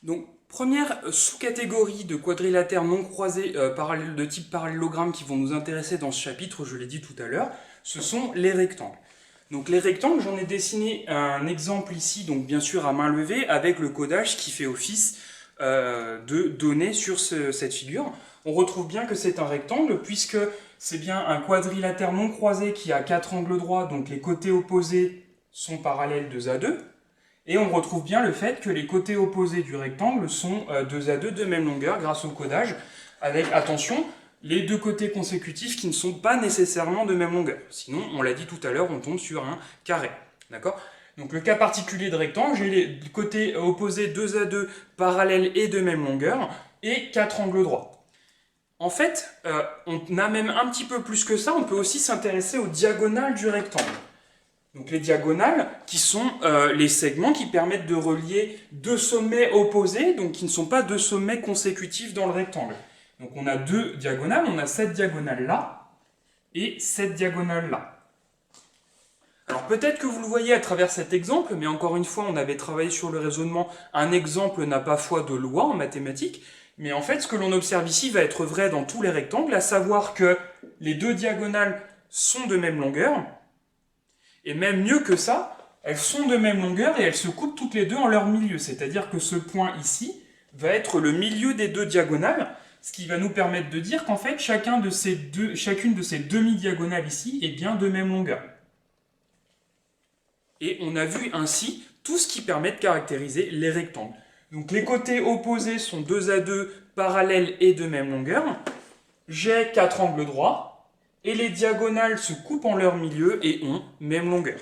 Donc, première sous-catégorie de quadrilatères non croisés de type parallélogramme qui vont nous intéresser dans ce chapitre, je l'ai dit tout à l'heure, ce sont les rectangles. Donc les rectangles, j'en ai dessiné un exemple ici, donc bien sûr à main levée, avec le codage qui fait office de données sur cette figure. On retrouve bien que c'est un rectangle, puisque c'est bien un quadrilatère non croisé qui a 4 angles droits, donc les côtés opposés sont parallèles 2 à 2. Et on retrouve bien le fait que les côtés opposés du rectangle sont 2 à 2 de même longueur grâce au codage, avec, attention, les deux côtés consécutifs qui ne sont pas nécessairement de même longueur. Sinon, on l'a dit tout à l'heure, on tombe sur un carré. D'accord ? Donc le cas particulier de rectangle, j'ai les côtés opposés 2 à 2 parallèles et de même longueur, et 4 angles droits. En fait, on a même un petit peu plus que ça, on peut aussi s'intéresser aux diagonales du rectangle. Donc les diagonales, qui sont les segments qui permettent de relier deux sommets opposés, donc qui ne sont pas deux sommets consécutifs dans le rectangle. Donc on a deux diagonales, on a cette diagonale-là et cette diagonale-là. Alors peut-être que vous le voyez à travers cet exemple, mais encore une fois, on avait travaillé sur le raisonnement, un exemple n'a pas foi de loi en mathématiques, mais en fait, ce que l'on observe ici va être vrai dans tous les rectangles, à savoir que les deux diagonales sont de même longueur, et même mieux que ça, elles sont de même longueur et elles se coupent toutes les deux en leur milieu. C'est-à-dire que ce point ici va être le milieu des deux diagonales, ce qui va nous permettre de dire qu'en fait, chacune de ces demi-diagonales ici est bien de même longueur. Et on a vu ainsi tout ce qui permet de caractériser les rectangles. Donc les côtés opposés sont 2 à 2 parallèles et de même longueur. J'ai 4 angles droits. Et les diagonales se coupent en leur milieu et ont même longueur.